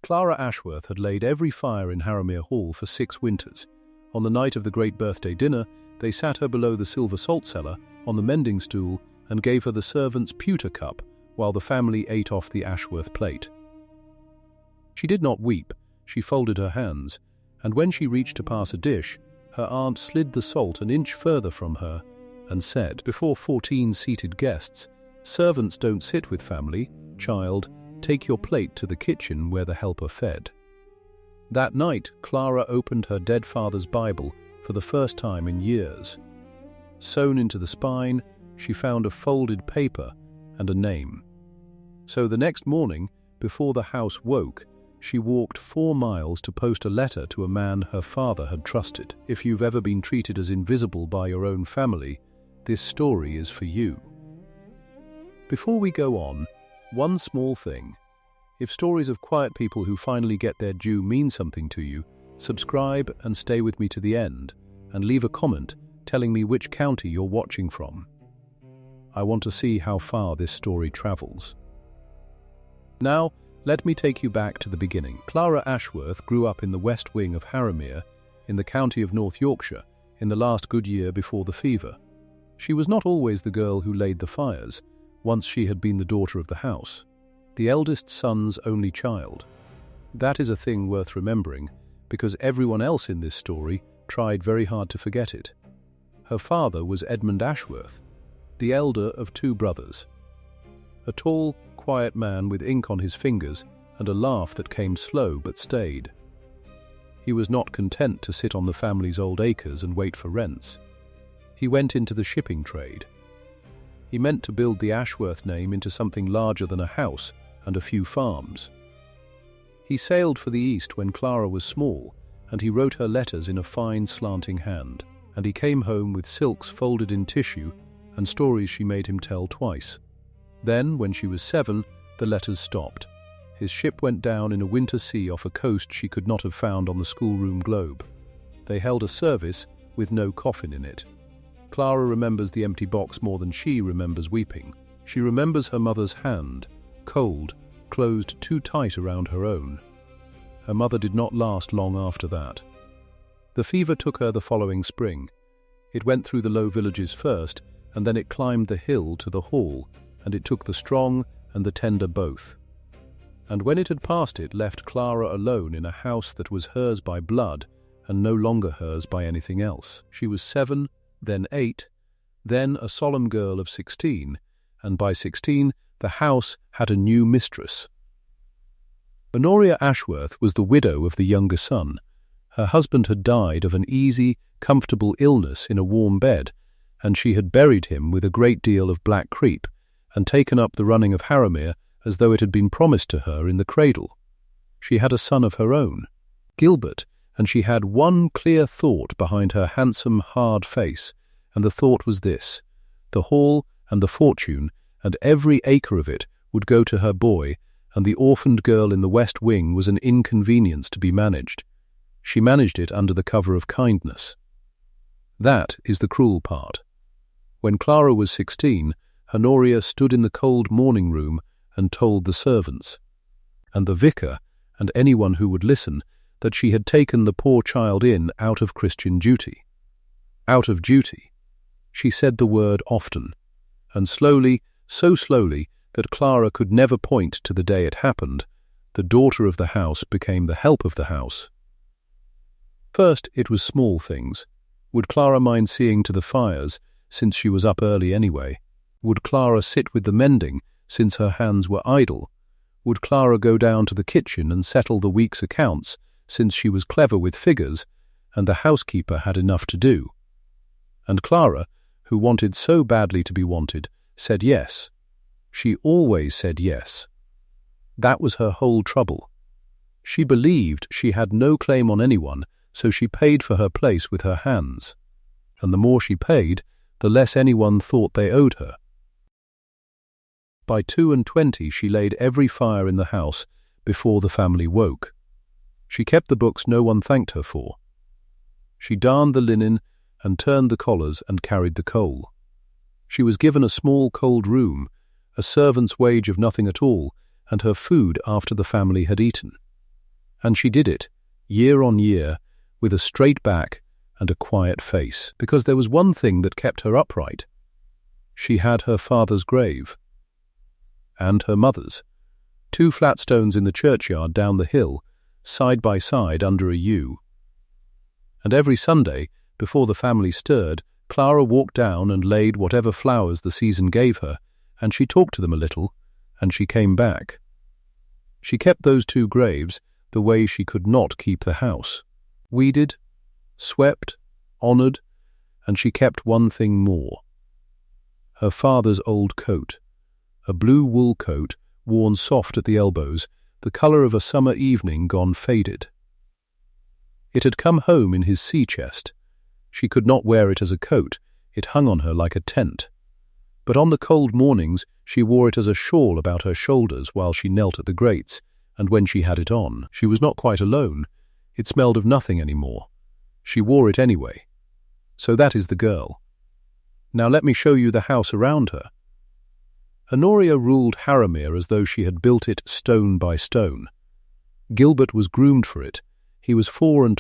Clara Ashworth had laid every fire in Harrowmere Hall for 6 winters. On the night of the great birthday dinner, they sat her below the silver salt cellar on the mending stool and gave her the servant's pewter cup while the family ate off the Ashworth plate. She did not weep, she folded her hands, and when she reached to pass a dish, her aunt slid the salt an inch further from her and said, before 14 seated guests, "Servants don't sit with family. Child, take your plate to the kitchen where the helper fed." That night, Clara opened her dead father's Bible for the first time in years. Sewn into the spine, she found a folded paper and a name. So the next morning, before the house woke, she walked 4 miles to post a letter to a man her father had trusted. If you've ever been treated as invisible by your own family, this story is for you. Before we go on, one small thing. If stories of quiet people who finally get their due mean something to you, subscribe and stay with me to the end, and leave a comment telling me which county you're watching from. I want to see how far this story travels. Now, let me take you back to the beginning. Clara Ashworth grew up in the west wing of Harrowmere, in the county of North Yorkshire, in the last good year before the fever. She was not always the girl who laid the fires. Once she had been the daughter of the house, the eldest son's only child. That is a thing worth remembering, because everyone else in this story tried very hard to forget it. Her father was Edmund Ashworth, the elder of 2 brothers. A tall, quiet man with ink on his fingers and a laugh that came slow but stayed. He was not content to sit on the family's old acres and wait for rents. He went into the shipping trade. He meant to build the Ashworth name into something larger than a house and a few farms. He sailed for the East when Clara was small, and he wrote her letters in a fine slanting hand, and he came home with silks folded in tissue and stories she made him tell twice. Then, when she was 7, the letters stopped. His ship went down in a winter sea off a coast she could not have found on the schoolroom globe. They held a service with no coffin in it. Clara remembers the empty box more than she remembers weeping. She remembers her mother's hand, cold, closed too tight around her own. Her mother did not last long after that. The fever took her the following spring. It went through the low villages first, and then it climbed the hill to the hall, and it took the strong and the tender both. And when it had passed it, left Clara alone in a house that was hers by blood and no longer hers by anything else. She was 7, then 8, then a solemn girl of 16, and by 16 the house had a new mistress. Honoria Ashworth was the widow of the younger son. Her husband had died of an easy, comfortable illness in a warm bed, and she had buried him with a great deal of black creep and taken up the running of Harrowmere as though it had been promised to her in the cradle. She had a son of her own, Gilbert, and she had one clear thought behind her handsome, hard face, and the thought was this: the hall and the fortune and every acre of it would go to her boy, and the orphaned girl in the west wing was an inconvenience to be managed. She managed it under the cover of kindness. That is the cruel part. When Clara was 16, Honoria stood in the cold morning room and told the servants, and the vicar, and anyone who would listen, that she had taken the poor child in out of Christian duty. Out of duty. She said the word often, and slowly, so slowly that Clara could never point to the day it happened, the daughter of the house became the help of the house. First, it was small things. Would Clara mind seeing to the fires, since she was up early anyway? Would Clara sit with the mending, since her hands were idle? Would Clara go down to the kitchen and settle the week's accounts, since she was clever with figures, and the housekeeper had enough to do? And Clara, who wanted so badly to be wanted, said yes. She always said yes. That was her whole trouble. She believed she had no claim on anyone, so she paid for her place with her hands. And the more she paid, the less anyone thought they owed her. By 22 she laid every fire in the house before the family woke. She kept the books no one thanked her for. She darned the linen and turned the collars and carried the coal. She was given a small cold room, a servant's wage of nothing at all, and her food after the family had eaten. And she did it, year on year, with a straight back and a quiet face, because there was one thing that kept her upright. She had her father's grave. And her mother's. 2 flat stones in the churchyard down the hill, side by side under a yew. And every Sunday, before the family stirred, Clara walked down and laid whatever flowers the season gave her, and she talked to them a little, and she came back. She kept those 2 graves the way she could not keep the house. Weeded, swept, honoured, and she kept one thing more. Her father's old coat, a blue wool coat worn soft at the elbows, the colour of a summer evening gone faded. It had come home in his sea chest. She could not wear it as a coat, it hung on her like a tent. But on the cold mornings she wore it as a shawl about her shoulders while she knelt at the grates, and when she had it on, she was not quite alone. It smelled of nothing any more. She wore it anyway. So that is the girl. Now let me show you the house around her. Honoria ruled Harrowmere as though she had built it stone by stone. Gilbert was groomed for it. He was 24,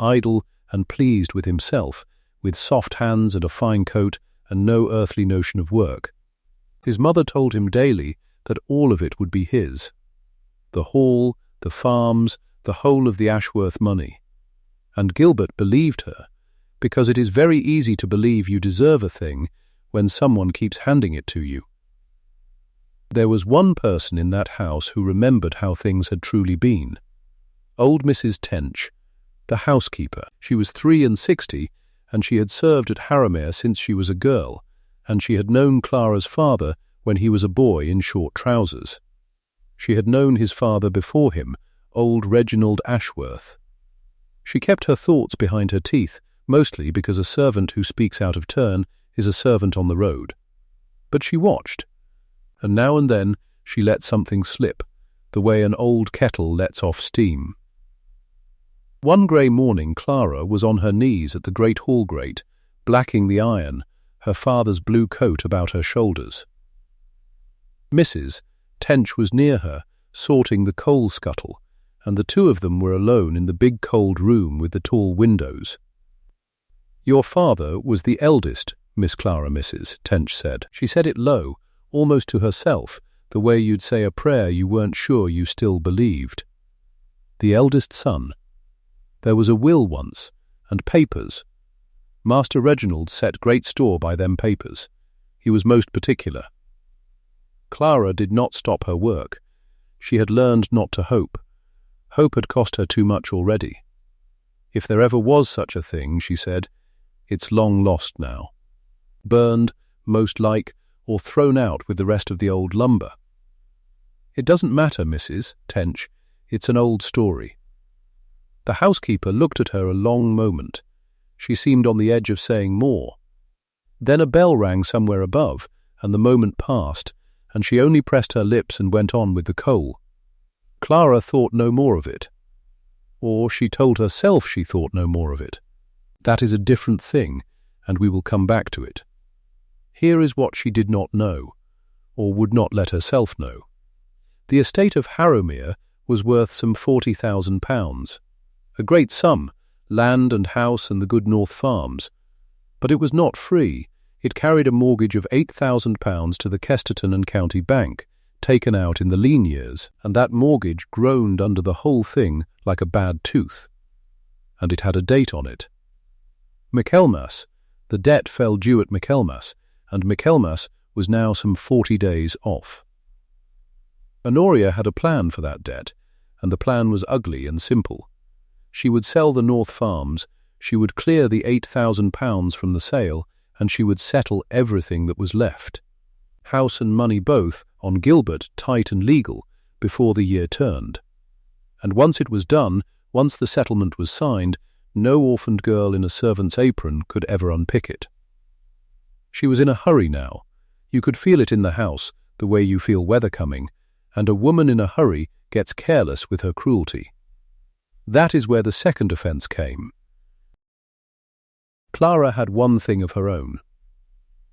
idle and pleased with himself, with soft hands and a fine coat and no earthly notion of work. His mother told him daily that all of it would be his. The hall, the farms, the whole of the Ashworth money. And Gilbert believed her, because it is very easy to believe you deserve a thing when someone keeps handing it to you. There was one person in that house who remembered how things had truly been. Old Mrs. Tench, the housekeeper. She was 63, and she had served at Harrowmere since she was a girl, and she had known Clara's father when he was a boy in short trousers. She had known his father before him, old Reginald Ashworth. She kept her thoughts behind her teeth, mostly because a servant who speaks out of turn is a servant on the road. But she watched, and now and then she let something slip, the way an old kettle lets off steam. One grey morning Clara was on her knees at the great hall grate, blacking the iron, her father's blue coat about her shoulders. Mrs. Tench was near her, sorting the coal scuttle, and the 2 of them were alone in the big cold room with the tall windows. "Your father was the eldest, Miss Clara," Mrs. Tench said. She said it low, almost to herself, the way you'd say a prayer you weren't sure you still believed. The eldest son. There was a will once, and papers. Master Reginald set great store by them papers. He was most particular. Clara did not stop her work. She had learned not to hope. Hope had cost her too much already. If there ever was such a thing, she said, it's long lost now. Burned, most like, or thrown out with the rest of the old lumber. It doesn't matter, Mrs. Tench. It's an old story. The housekeeper looked at her a long moment. She seemed on the edge of saying more. Then a bell rang somewhere above, and the moment passed, and she only pressed her lips and went on with the coal. Clara thought no more of it. Or she told herself she thought no more of it. That is a different thing, and we will come back to it. Here is what she did not know, or would not let herself know. The estate of Harrowmere was worth some £40,000. A great sum, land and house and the good North Farms. But it was not free. It carried a mortgage of £8,000 to the Kesterton and County Bank, taken out in the lean years, and that mortgage groaned under the whole thing like a bad tooth. And it had a date on it. Michaelmas. The debt fell due at Michaelmas, and Michaelmas was now some 40 days off. Honoria had a plan for that debt, and the plan was ugly and simple. She would sell the North Farms, she would clear the £8,000 from the sale, and she would settle everything that was left. House and money both, on Gilbert, tight and legal, before the year turned. And once it was done, once the settlement was signed, no orphaned girl in a servant's apron could ever unpick it. She was in a hurry now. You could feel it in the house, the way you feel weather coming, and a woman in a hurry gets careless with her cruelty. That is where the second offence came. Clara had one thing of her own.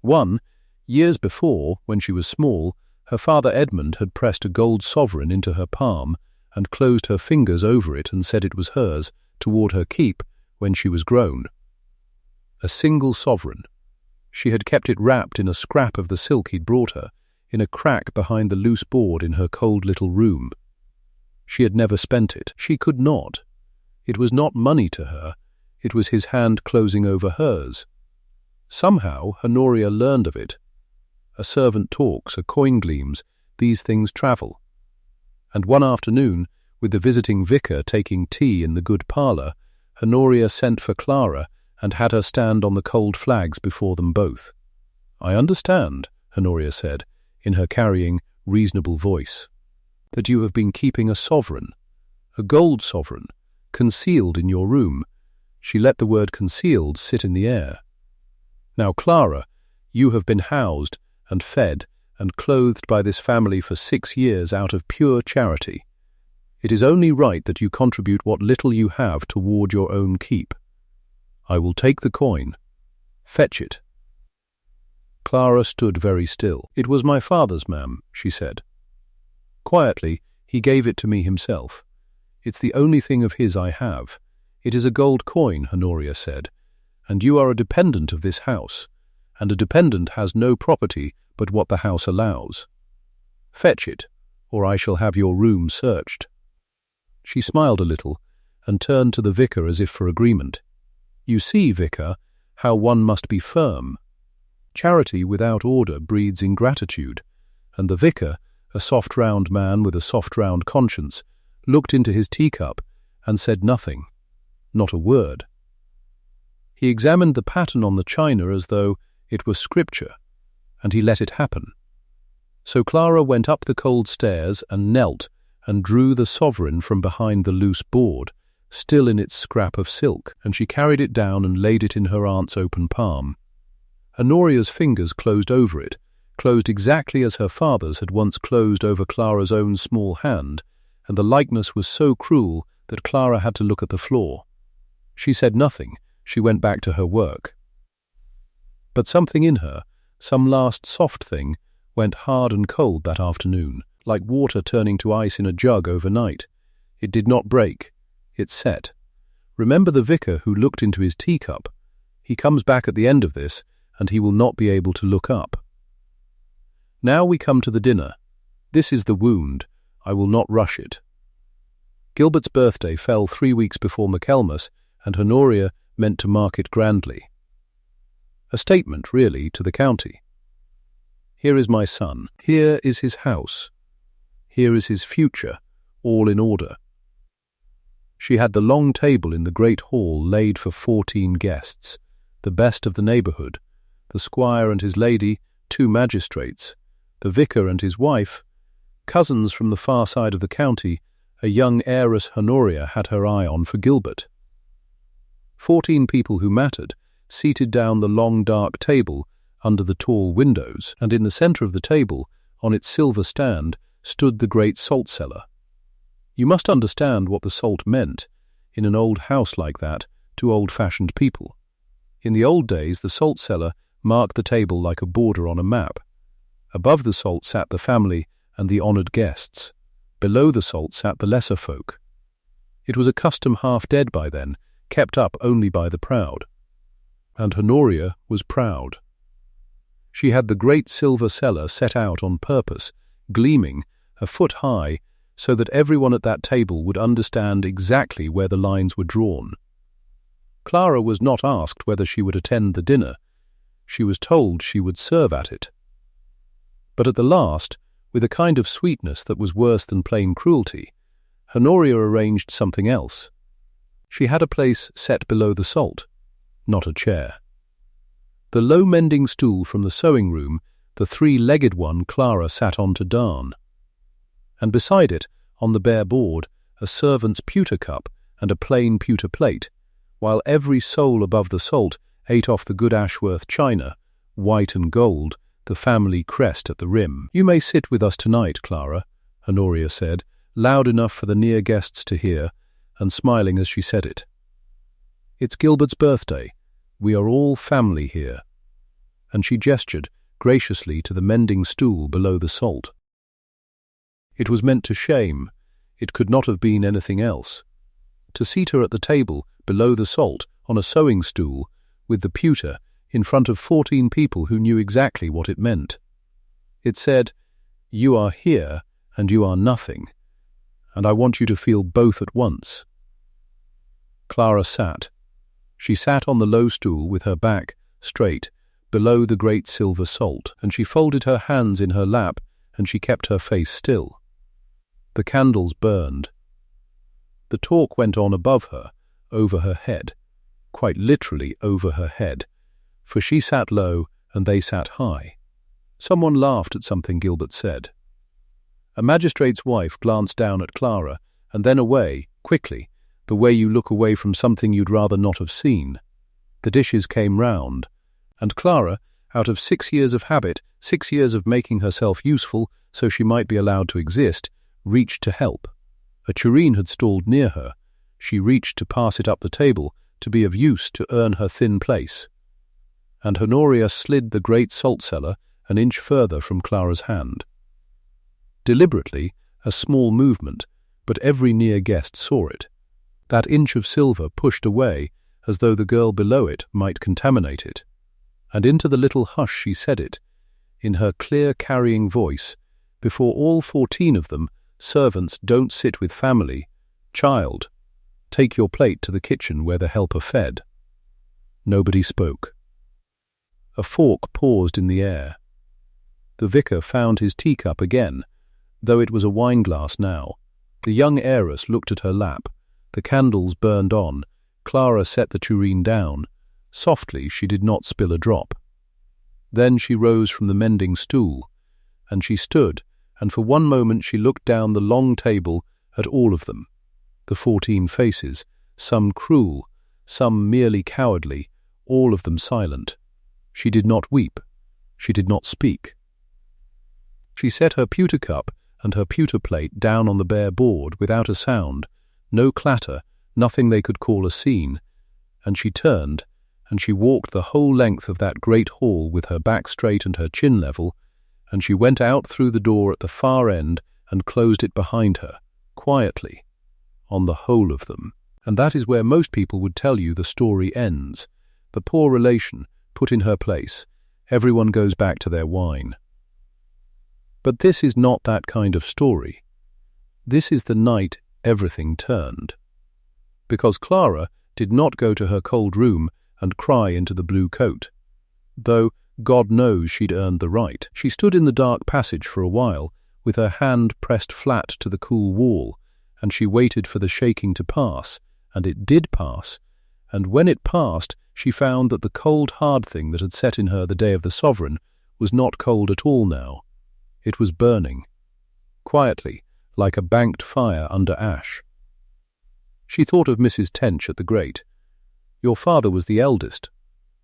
One, years before, when she was small, her father Edmund had pressed a gold sovereign into her palm and closed her fingers over it and said it was hers, toward her keep, when she was grown. A single sovereign. She had kept it wrapped in a scrap of the silk he'd brought her, in a crack behind the loose board in her cold little room. She had never spent it. She could not. It was not money to her. It was his hand closing over hers. Somehow Honoria learned of it. A servant talks, a coin gleams, these things travel. And one afternoon, with the visiting vicar taking tea in the good parlour, Honoria sent for Clara and had her stand on the cold flags before them both. "I understand," Honoria said, in her carrying, reasonable voice, "that you have been keeping a sovereign, a gold sovereign, concealed in your room." She let the word concealed sit in the air. "Now, Clara, you have been housed and fed and clothed by this family for 6 years out of pure charity. It is only right that you contribute what little you have toward your own keep. I will take the coin. Fetch it." Clara stood very still. "It was my father's, ma'am," she said. Quietly, he gave it to me himself. "It's the only thing of his I have. It is a gold coin," Honoria said, "and you are a dependent of this house, and a dependent has no property but what the house allows. Fetch it, or I shall have your room searched." She smiled a little, and turned to the vicar as if for agreement. "You see, vicar, how one must be firm. Charity without order breeds ingratitude," and the vicar, a soft round man with a soft round conscience, looked into his teacup and said nothing, not a word. He examined the pattern on the china as though it were scripture, and he let it happen. So Clara went up the cold stairs and knelt and drew the sovereign from behind the loose board, still in its scrap of silk, and she carried it down and laid it in her aunt's open palm. Honoria's fingers closed over it, closed exactly as her father's had once closed over Clara's own small hand, and the likeness was so cruel that Clara had to look at the floor. She said nothing. She went back to her work. But something in her, some last soft thing, went hard and cold that afternoon, like water turning to ice in a jug overnight. It did not break. It set. Remember the vicar who looked into his teacup. He comes back at the end of this, and he will not be able to look up. Now we come to the dinner. This is the wound. I will not rush it. Gilbert's birthday fell 3 weeks before Michaelmas, and Honoria meant to mark it grandly. A statement, really, to the county. Here is my son. Here is his house. Here is his future, all in order. She had the long table in the great hall laid for 14 guests, the best of the neighbourhood, the squire and his lady, 2 magistrates, the vicar and his wife, cousins from the far side of the county. A young heiress Honoria had her eye on for Gilbert. 14 people who mattered, seated down the long dark table under the tall windows, and in the centre of the table, on its silver stand, stood the great salt cellar. You must understand what the salt meant, in an old house like that, to old-fashioned people. In the old days, the salt cellar marked the table like a border on a map. Above the salt sat the family and the honoured guests. Below the salt sat the lesser folk. It was a custom half dead by then, kept up only by the proud. And Honoria was proud. She had the great silver cellar set out on purpose, gleaming, a foot high, so that everyone at that table would understand exactly where the lines were drawn. Clara was not asked whether she would attend the dinner. She was told she would serve at it. But at the last, with a kind of sweetness that was worse than plain cruelty, Honoria arranged something else. She had a place set below the salt, not a chair. The low mending stool from the sewing room, the 3-legged one Clara sat on to darn. And beside it, on the bare board, a servant's pewter cup and a plain pewter plate, while every soul above the salt ate off the good Ashworth china, white and gold, the family crest at the rim. "You may sit with us tonight, Clara," Honoria said, loud enough for the near guests to hear, and smiling as she said it. "It's Gilbert's birthday. We are all family here." And she gestured graciously to the mending stool below the salt. It was meant to shame. It could not have been anything else. To seat her at the table, below the salt, on a sewing stool, with the pewter, in front of 14 people who knew exactly what it meant. It said, "You are here, and you are nothing, and I want you to feel both at once." Clara sat. She sat on the low stool with her back straight, below the great silver salt, and she folded her hands in her lap, and she kept her face still. The candles burned. The talk went on above her, over her head, quite literally over her head, for she sat low and they sat high. Someone laughed at something Gilbert said. A magistrate's wife glanced down at Clara, and then away, quickly, the way you look away from something you'd rather not have seen. The dishes came round, and Clara, out of 6 years of habit, 6 years of making herself useful so she might be allowed to exist, reached to help. A tureen had stalled near her. She reached to pass it up the table, to be of use, to earn her thin place. And Honoria slid the great salt cellar an inch further from Clara's hand. Deliberately, a small movement, but every near guest saw it. That inch of silver pushed away, as though the girl below it might contaminate it. And into the little hush she said it, in her clear carrying voice, before all 14 of them, servants don't sit with family. Child, take your plate to the kitchen where the helper fed. Nobody spoke. A fork paused in the air. The vicar found his teacup again, though it was a wineglass now. The young heiress looked at her lap. The candles burned on. Clara set the tureen down. Softly, she did not spill a drop. Then she rose from the mending stool, and she stood, and for one moment she looked down the long table at all of them, the 14 faces, some cruel, some merely cowardly, all of them silent. She did not weep. She did not speak. She set her pewter cup and her pewter plate down on the bare board without a sound, no clatter, nothing they could call a scene, and she turned, and she walked the whole length of that great hall with her back straight and her chin level, and she went out through the door at the far end and closed it behind her, quietly, on the whole of them. And that is where most people would tell you the story ends. The poor relation, put in her place, everyone goes back to their wine. But this is not that kind of story. This is the night everything turned. Because Clara did not go to her cold room and cry into the blue coat, though God knows she'd earned the right. She stood in the dark passage for a while, with her hand pressed flat to the cool wall, and she waited for the shaking to pass, and it did pass, and when it passed, she found that the cold, hard thing that had set in her the day of the sovereign was not cold at all now. It was burning, quietly, like a banked fire under ash. She thought of Mrs. Tench at the grate. Your father was the eldest.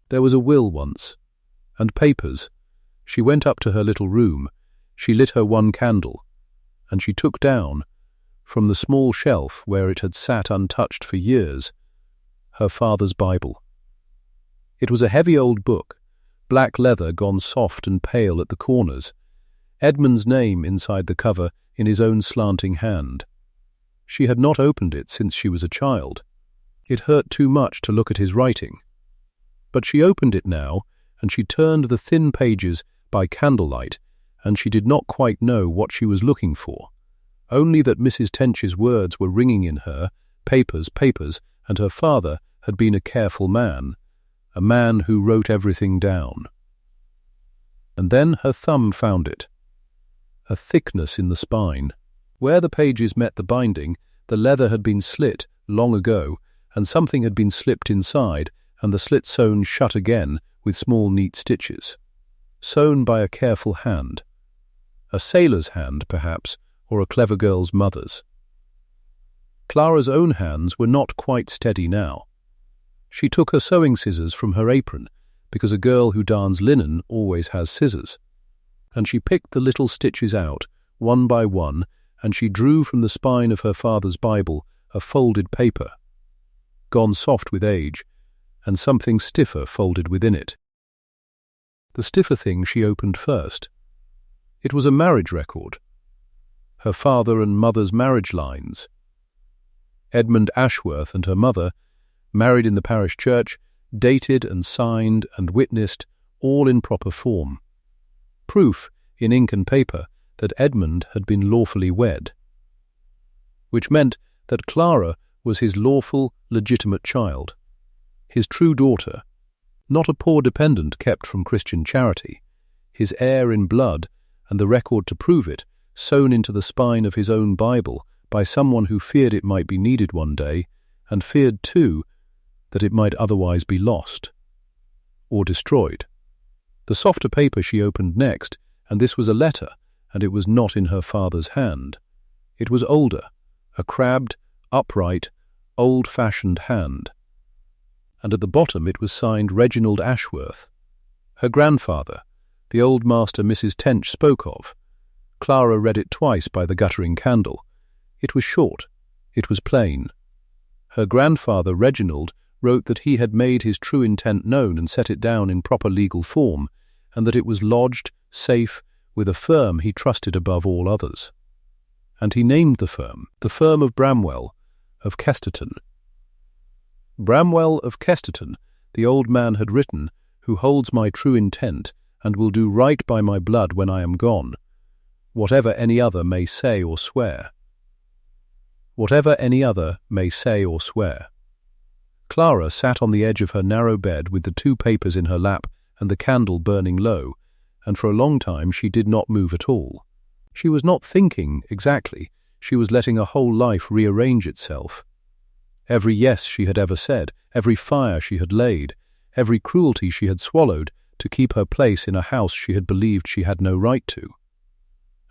There was a will once. And papers. She went up to her little room. She lit her one candle. And she took down, from the small shelf where it had sat untouched for years, her father's Bible. It was a heavy old book, black leather gone soft and pale at the corners, Edmund's name inside the cover in his own slanting hand. She had not opened it since she was a child. It hurt too much to look at his writing. But she opened it now, and she turned the thin pages by candlelight, and she did not quite know what she was looking for, only that Mrs. Tench's words were ringing in her, papers, papers, and her father had been a careful man, a man who wrote everything down. And then her thumb found it, a thickness in the spine. Where the pages met the binding, the leather had been slit long ago, and something had been slipped inside, and the slit sewn shut again with small neat stitches. Sewn by a careful hand. A sailor's hand, perhaps, or a clever girl's mother's. Clara's own hands were not quite steady now. She took her sewing scissors from her apron, because a girl who darns linen always has scissors, and she picked the little stitches out, one by one, and she drew from the spine of her father's Bible a folded paper, gone soft with age, and something stiffer folded within it. The stiffer thing she opened first. It was a marriage record. her father and mother's marriage lines. Edmund Ashworth and her mother, married in the parish church, dated and signed and witnessed, all in proper form. Proof, in ink and paper, that Edmund had been lawfully wed, which meant that Clara was his lawful, legitimate child, his true daughter, not a poor dependent kept from Christian charity, his heir in blood, and the record to prove it, sewn into the spine of his own Bible by someone who feared it might be needed one day, and feared, too, that it might otherwise be lost or destroyed. The softer paper she opened next, and this was a letter, and it was not in her father's hand. It was older, a crabbed, upright, old-fashioned hand, and at the bottom it was signed Reginald Ashworth. Her grandfather, the old master Mrs. Tench spoke of. Clara read it twice by the guttering candle. It was short. It was plain. Her grandfather, Reginald, wrote that he had made his true intent known and set it down in proper legal form, and that it was lodged, safe, with a firm he trusted above all others. And he named the firm of Bramwell, of Kesterton. Bramwell of Kesterton, the old man had written, who holds my true intent, and will do right by my blood when I am gone, whatever any other may say or swear. Whatever any other may say or swear. Clara sat on the edge of her narrow bed with the two papers in her lap and the candle burning low, and for a long time she did not move at all. She was not thinking, exactly. She was letting a whole life rearrange itself. Every yes she had ever said, every fire she had laid, every cruelty she had swallowed to keep her place in a house she had believed she had no right to.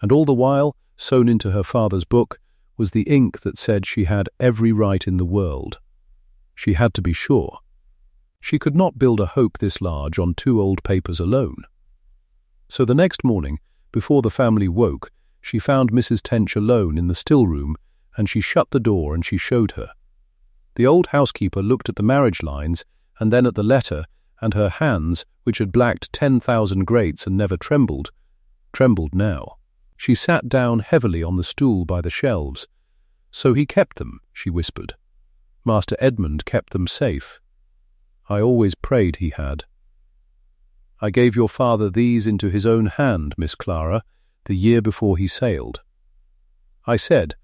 And all the while, sewn into her father's book, was the ink that said she had every right in the world. She had to be sure. She could not build a hope this large on two old papers alone. So the next morning, before the family woke, she found Mrs. Tench alone in the still room, and she shut the door and she showed her. The old housekeeper looked at the marriage lines, and then at the letter, and her hands, which had blacked 10,000 grates and never trembled now. She sat down heavily on the stool by the shelves. So he kept them, she whispered. Master Edmund kept them safe. I always prayed he had. I gave your father these into his own hand, Miss Clara, the year before he sailed. I said,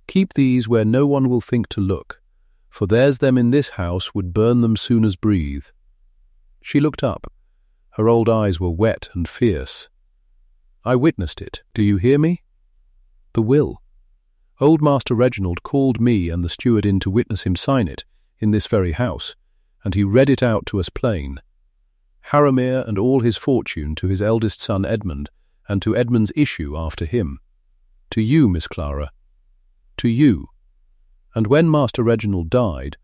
keep these where no one will think to look, for there's them in this house would burn them soon as breathe. She looked up. Her old eyes were wet and fierce. I witnessed it. Do you hear me? The will. Old Master Reginald called me and the steward in to witness him sign it, in this very house, and he read it out to us plain. Harrowmere and all his fortune to his eldest son Edmund, and to Edmund's issue after him. To you, Miss Clara. To you. And when Master Reginald died,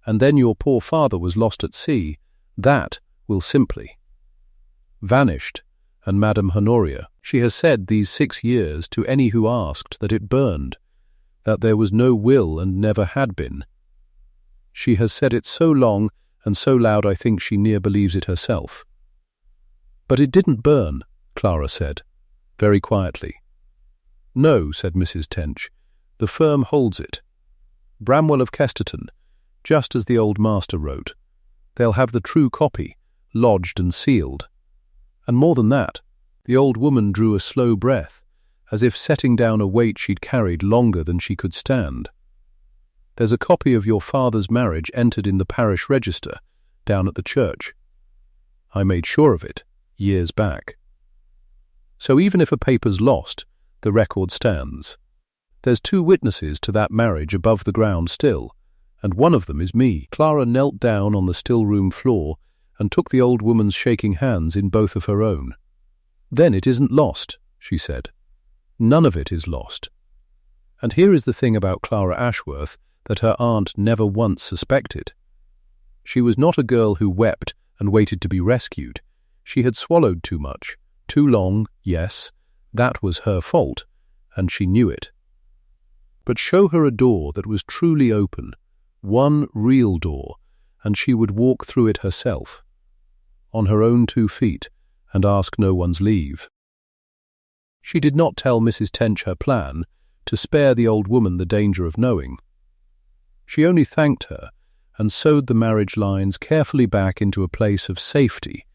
and then your poor father was lost at sea, that will simply vanished, and Madam Honoria, she has said these 6 years to any who asked that it burned, that there was no will and never had been. She has said it so long and so loud I think she near believes it herself. But it didn't burn, Clara said, very quietly. No, said Mrs. Tench, the firm holds it. Bramwell of Kesterton, just as the old master wrote. They'll have the true copy, lodged and sealed. And more than that, the old woman drew a slow breath, as if setting down a weight she'd carried longer than she could stand. There's a copy of your father's marriage entered in the parish register, down at the church. I made sure of it, years back. So even if a paper's lost, the record stands. There's 2 witnesses to that marriage above the ground still, and one of them is me. Clara knelt down on the still-room floor and took the old woman's shaking hands in both of her own. Then it isn't lost, she said. None of it is lost. And here is the thing about Clara Ashworth that her aunt never once suspected. She was not a girl who wept and waited to be rescued. She had swallowed too much, too long, yes, that was her fault, and she knew it. But show her a door that was truly open, one real door, and she would walk through it herself, on her own 2 feet, and ask no one's leave. She did not tell Mrs. Tench her plan. to spare the old woman the danger of knowing. She only thanked her and sewed the marriage lines carefully back into a place of safety,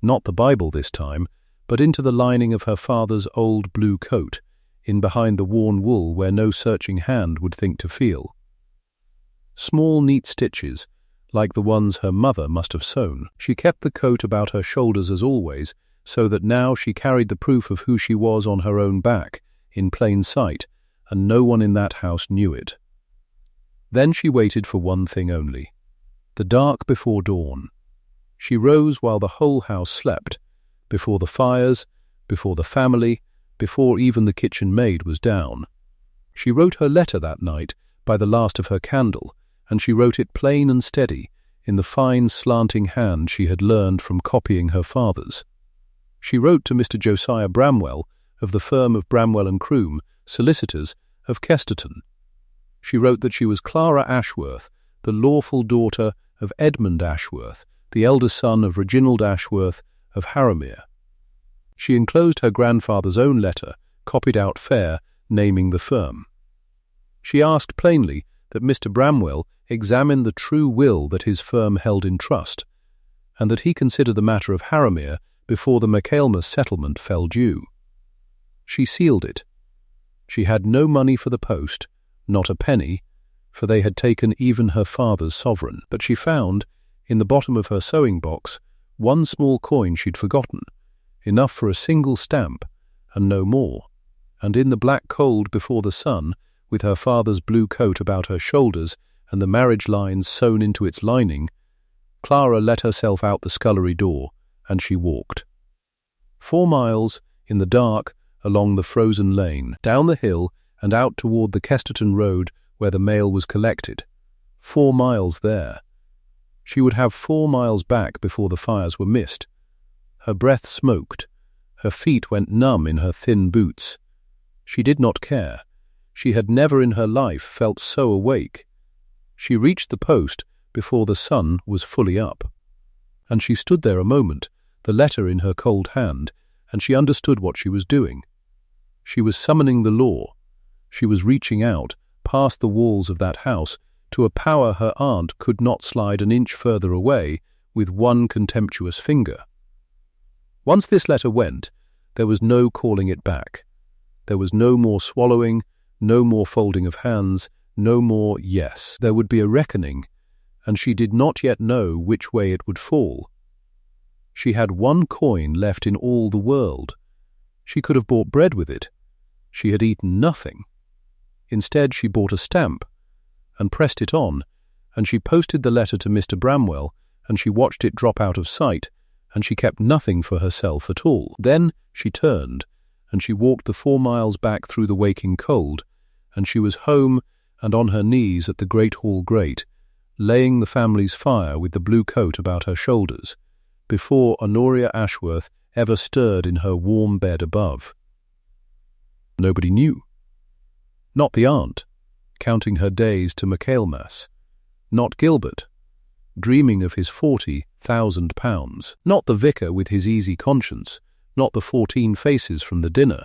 not the Bible this time, but into the lining of her father's old blue coat, in behind the worn wool where no searching hand would think to feel. Small, neat stitches, like the ones her mother must have sewn. She kept the coat about her shoulders as always, so that now she carried the proof of who she was on her own back, in plain sight, and no one in that house knew it. Then she waited for one thing only: the dark before dawn. She rose while the whole house slept, before the fires, before the family, before even the kitchen maid was down. She wrote her letter that night by the last of her candle, and she wrote it plain and steady, in the fine slanting hand she had learned from copying her father's. She wrote to Mr. Josiah Bramwell, of the firm of Bramwell and Croom, solicitors, of Kesterton. She wrote that she was Clara Ashworth, the lawful daughter of Edmund Ashworth, the eldest son of Reginald Ashworth of Harrowmere. She enclosed her grandfather's own letter, copied out fair, naming the firm. She asked plainly that Mr. Bramwell examine the true will that his firm held in trust, and that he consider the matter of Harrowmere before the Michaelmas settlement fell due. She sealed it. She had no money for the post, not a penny, for they had taken even her father's sovereign. But she found, in the bottom of her sewing box, one small coin she'd forgotten, enough for a single stamp, and no more. And in the black cold before the sun, with her father's blue coat about her shoulders and the marriage lines sewn into its lining, Clara let herself out the scullery door, and she walked. 4 miles, in the dark, along the frozen lane, down the hill and out toward the Kesterton road where the mail was collected. 4 miles there. She would have 4 miles back before the fires were missed. Her breath smoked. Her feet went numb in her thin boots. She did not care. She had never in her life felt so awake. She reached the post before the sun was fully up. And she stood there a moment, the letter in her cold hand, and she understood what she was doing. She was summoning the law. She was reaching out, past the walls of that house, to a power her aunt could not slide an inch further away with one contemptuous finger. Once this letter went, there was no calling it back. There was no more swallowing, no more folding of hands, no more yes. There would be a reckoning, and she did not yet know which way it would fall. She had 1 coin left in all the world. She could have bought bread with it. She had eaten nothing. Instead, she bought a stamp and pressed it on, and she posted the letter to Mr. Bramwell, and she watched it drop out of sight, and she kept nothing for herself at all. Then she turned, and she walked the 4 miles back through the waking cold, and she was home and on her knees at the great hall grate, laying the family's fire with the blue coat about her shoulders, before Honoria Ashworth ever stirred in her warm bed above. Nobody knew. Not the aunt, counting her days to Michaelmas. Not Gilbert, dreaming of his £40,000. Not the vicar with his easy conscience. Not the 14 faces from the dinner.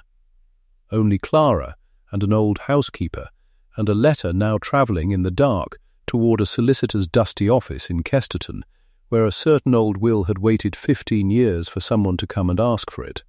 Only Clara and an old housekeeper, and a letter now travelling in the dark toward a solicitor's dusty office in Kesterton, where a certain old will had waited 15 years for someone to come and ask for it.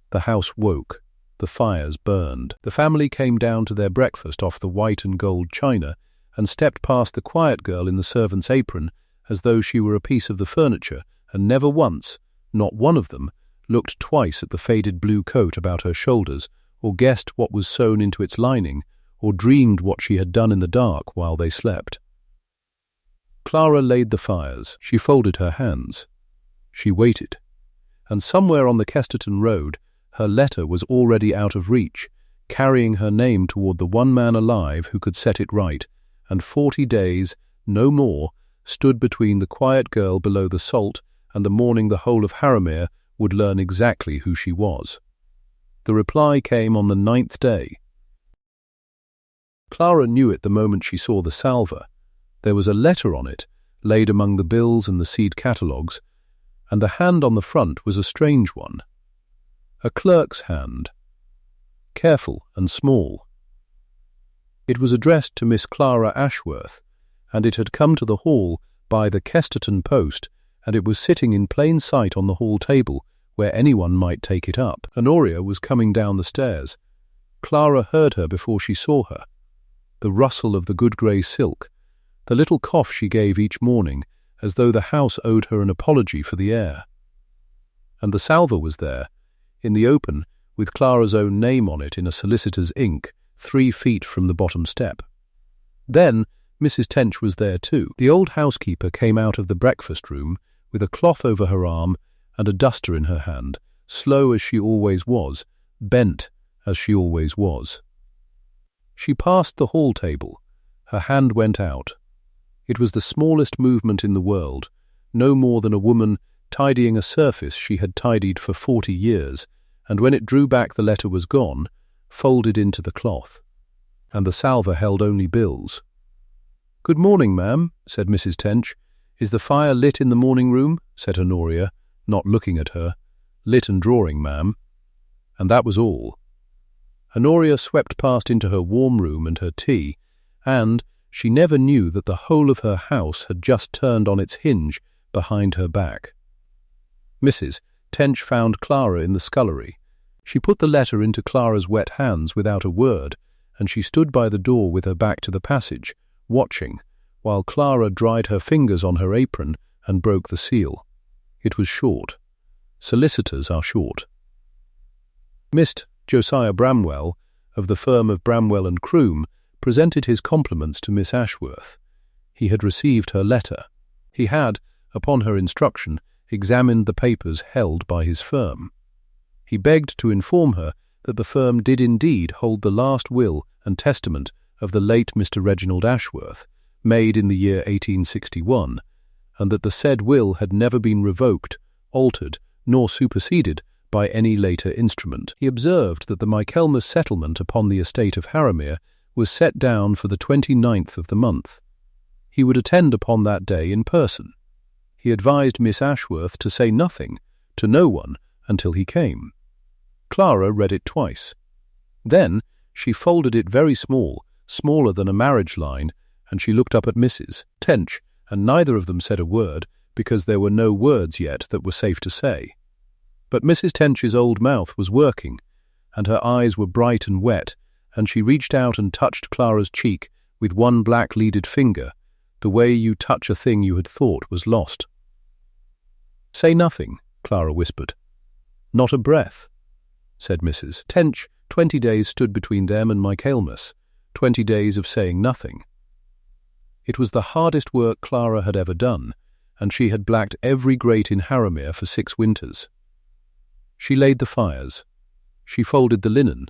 The house woke. The fires burned. The family came down to their breakfast off the white and gold china and stepped past the quiet girl in the servant's apron as though she were a piece of the furniture, and never once, not one of them, looked twice at the faded blue coat about her shoulders, or guessed what was sewn into its lining, or dreamed what she had done in the dark while they slept. Clara laid the fires. She folded her hands. She waited. And somewhere on the Kesterton road, her letter was already out of reach, carrying her name toward the one man alive who could set it right, and 40 days, no more, stood between the quiet girl below the salt and the morning the whole of Harrowmere would learn exactly who she was. The reply came on the 9th day. Clara knew it the moment she saw the salver. There was a letter on it, laid among the bills and the seed catalogues, and the hand on the front was a strange one. A clerk's hand. Careful and small. It was addressed to Miss Clara Ashworth, and it had come to the hall by the Kesterton post, and it was sitting in plain sight on the hall table, where anyone might take it up. Honoria was coming down the stairs. Clara heard her before she saw her. The rustle of the good grey silk, the little cough she gave each morning, as though the house owed her an apology for the air. And the salver was there, in the open, with Clara's own name on it in a solicitor's ink, 3 feet from the bottom step. Then Mrs. Tench was there too. The old housekeeper came out of the breakfast room with a cloth over her arm and a duster in her hand, slow as she always was, bent as she always was. She passed the hall table. Her hand went out. It was the smallest movement in the world, no more than a woman tidying a surface she had tidied for 40 years, and when it drew back the letter was gone, folded into the cloth. And the salver held only bills. "Good morning, ma'am," said Mrs. Tench. "Is the fire lit in the morning room?" said Honoria, not looking at her. "Lit and drawing, ma'am." And that was all. Honoria swept past into her warm room and her tea, and she never knew that the whole of her house had just turned on its hinge behind her back. Mrs. Tench found Clara in the scullery. She put the letter into Clara's wet hands without a word, and she stood by the door with her back to the passage, watching, while Clara dried her fingers on her apron and broke the seal. It was short. Solicitors are short. Mr. Josiah Bramwell, of the firm of Bramwell and Croom, presented his compliments to Miss Ashworth. He had received her letter. He had, upon her instruction, examined the papers held by his firm. He begged to inform her that the firm did indeed hold the last will and testament of the late Mr. Reginald Ashworth, made in the year 1861, and that the said will had never been revoked, altered, nor superseded by any later instrument. He observed that the Michaelmas settlement upon the estate of Harrowmere was set down for the 29th of the month. He would attend upon that day in person. He advised Miss Ashworth to say nothing, to no one, until he came. Clara read it twice. Then she folded it very small, smaller than a marriage line, and she looked up at Mrs. Tench, and neither of them said a word, because there were no words yet that were safe to say. But Mrs. Tench's old mouth was working, and her eyes were bright and wet, and she reached out and touched Clara's cheek with one black-leaded finger, the way you touch a thing you had thought was lost. "Say nothing," Clara whispered. "Not a breath," said Mrs. Tench. 20 days stood between them and Michaelmas, 20 days of saying nothing. It was the hardest work Clara had ever done, and she had blacked every grate in Harrowmere for 6 winters. She laid the fires. She folded the linen.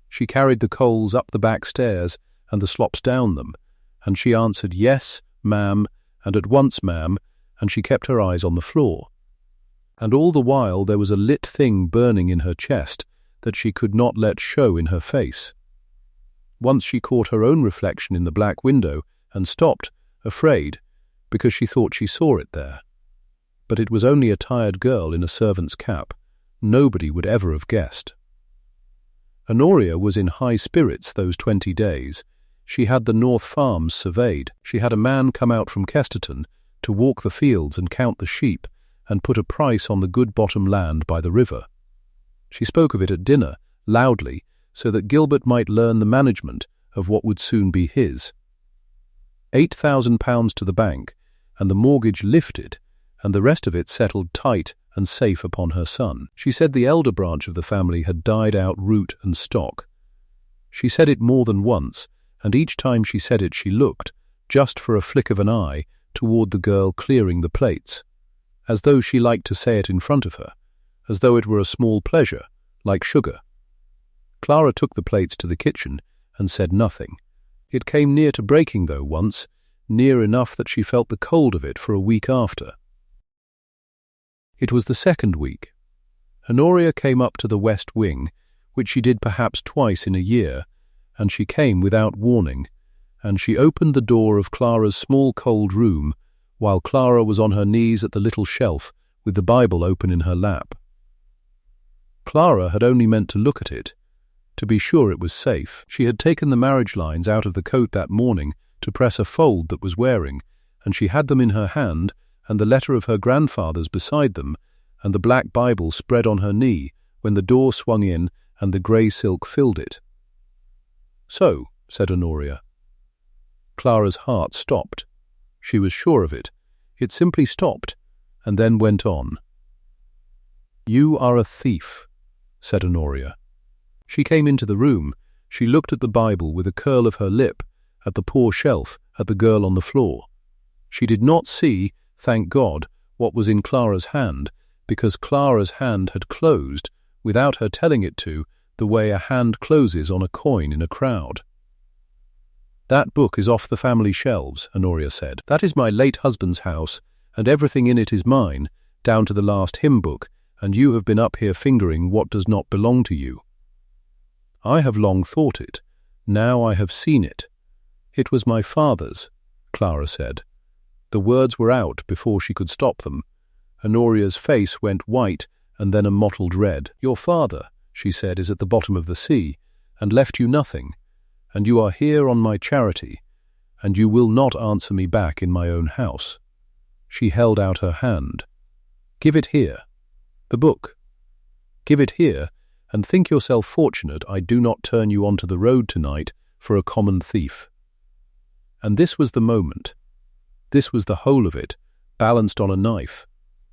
She carried the coals up the back stairs and the slops down them, and she answered yes, ma'am, and at once, ma'am, and she kept her eyes on the floor. And all the while there was a lit thing burning in her chest that she could not let show in her face. Once she caught her own reflection in the black window and stopped, afraid, because she thought she saw it there. But it was only a tired girl in a servant's cap. Nobody would ever have guessed. Honoria was in high spirits those 20 days. She had the North Farms surveyed. She had a man come out from Kesterton to walk the fields and count the sheep and put a price on the good bottom land by the river. She spoke of it at dinner, loudly, so that Gilbert might learn the management of what would soon be his. £8,000 to the bank, and the mortgage lifted, and the rest of it settled tight and safe upon her son. She said the elder branch of the family had died out root and stock. She said it more than once, and each time she said it she looked, just for a flick of an eye, toward the girl clearing the plates, as though she liked to say it in front of her, as though it were a small pleasure, like sugar. Clara took the plates to the kitchen and said nothing. It came near to breaking, though, once, near enough that she felt the cold of it for a week after. It was the second week. Honoria came up to the west wing, which she did perhaps twice in a year, and she came without warning, and she opened the door of Clara's small cold room, while Clara was on her knees at the little shelf with the Bible open in her lap. Clara had only meant to look at it, to be sure it was safe. She had taken the marriage lines out of the coat that morning to press a fold that was wearing, and she had them in her hand, and the letter of her grandfather's beside them, and the black Bible spread on her knee, when the door swung in and the grey silk filled it. "So," said Honoria. Clara's heart stopped. She was sure of it. It simply stopped, and then went on. "You are a thief," said Honoria. She came into the room. She looked at the Bible with a curl of her lip, at the poor shelf, at the girl on the floor. She did not see, thank God, what was in Clara's hand, because Clara's hand had closed, without her telling it to, the way a hand closes on a coin in a crowd. "That book is off the family shelves," Honoria said. "That is my late husband's house, and everything in it is mine, down to the last hymn book, and you have been up here fingering what does not belong to you." "I have long thought it. Now I have seen it. It was my father's," Clara said. The words were out before she could stop them. Honoria's face went white and then a mottled red. "Your father," she said, "is at the bottom of the sea, and left you nothing, and you are here on my charity, and you will not answer me back in my own house." She held out her hand. "Give it here. The book. Give it here, and think yourself fortunate I do not turn you onto the road tonight for a common thief." And this was the moment. This was the whole of it, balanced on a knife.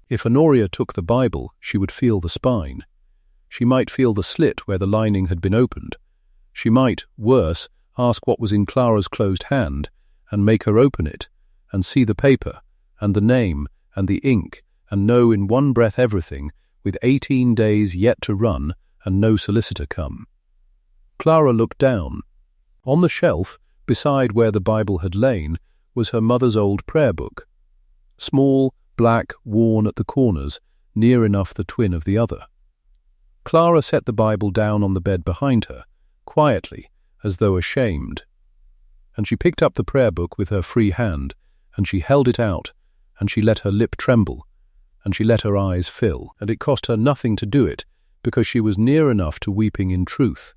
If Honoria took the Bible, she would feel the spine. She might feel the slit where the lining had been opened. She might, worse, ask what was in Clara's closed hand, and make her open it, and see the paper, and the name, and the ink, and know in one breath everything, with 18 days yet to run, and no solicitor come. Clara looked down. On the shelf, beside where the Bible had lain, was her mother's old prayer book. Small, black, worn at the corners, near enough the twin of the other. Clara set the Bible down on the bed behind her, quietly, as though ashamed. And she picked up the prayer book with her free hand, and she held it out, and she let her lip tremble, and she let her eyes fill, and it cost her nothing to do it, because she was near enough to weeping in truth.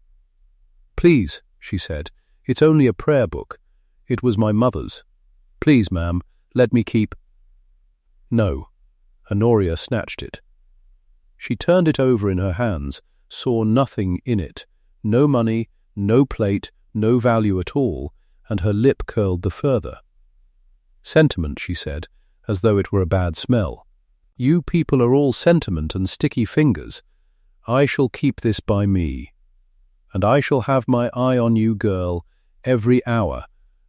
"Please," she said, "it's only a prayer book. It was my mother's. Please, ma'am, let me keep—" "No." Honoria snatched it. She turned it over in her hands, saw nothing in it, no money, no plate, no value at all, and her lip curled the further. "Sentiment," she said, as though it were a bad smell. "You people are all sentiment and sticky fingers. I shall keep this by me. And I shall have my eye on you, girl, every hour,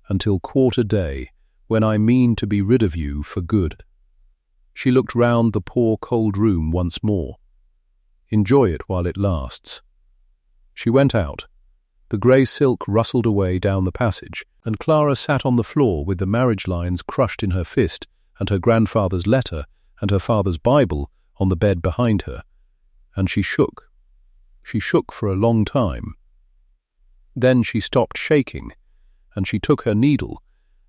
until quarter day, when I mean to be rid of you for good." She looked round the poor cold room once more. "Enjoy it while it lasts." She went out. The grey silk rustled away down the passage, and Clara sat on the floor with the marriage lines crushed in her fist, and her grandfather's letter, and her father's Bible on the bed behind her. And she shook. She shook for a long time. Then she stopped shaking, and she took her needle,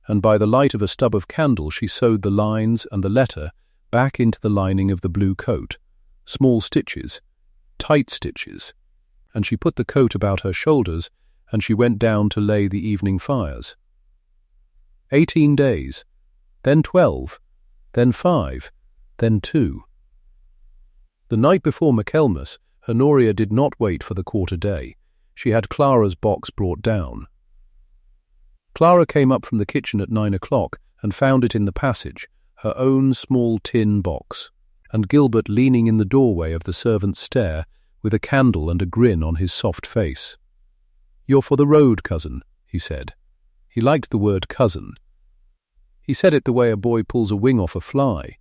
and by the light of a stub of candle she sewed the lines and the letter back into the lining of the blue coat, small stitches, tight stitches, and she put the coat about her shoulders, and she went down to lay the evening fires. 18 days, then 12, then 5, then 2. The night before Michaelmas, Honoria did not wait for the quarter day. She had Clara's box brought down. Clara came up from the kitchen at 9 o'clock and found it in the passage, her own small tin box, and Gilbert leaning in the doorway of the servants' stair with a candle and a grin on his soft face. "You're for the road, cousin," he said. He liked the word cousin. He said it the way a boy pulls a wing off a fly.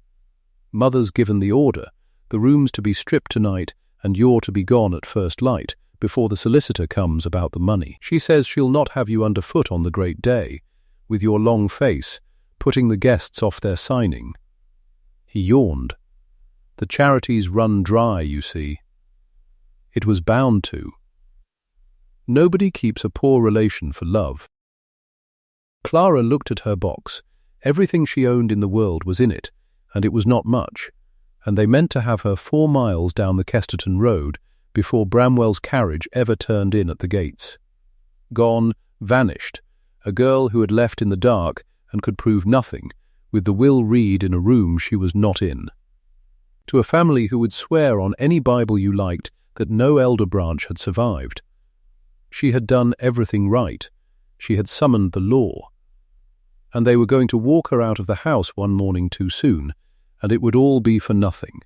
"Mother's given the order. The room's to be stripped tonight, and you're to be gone at first light, before the solicitor comes about the money. She says she'll not have you underfoot on the great day, with your long face, putting the guests off their signing." He yawned. "The charities run dry, you see." It was bound to. Nobody keeps a poor relation for love. Clara looked at her box. Everything she owned in the world was in it, and it was not much, and they meant to have her 4 miles down the Kesterton Road before Bramwell's carriage ever turned in at the gates. Gone, vanished, a girl who had left in the dark and could prove nothing, with the will read in a room she was not in. To a family who would swear on any Bible you liked that no elder branch had survived. She had done everything right. She had summoned the law. And they were going to walk her out of the house one morning too soon, and it would all be for nothing.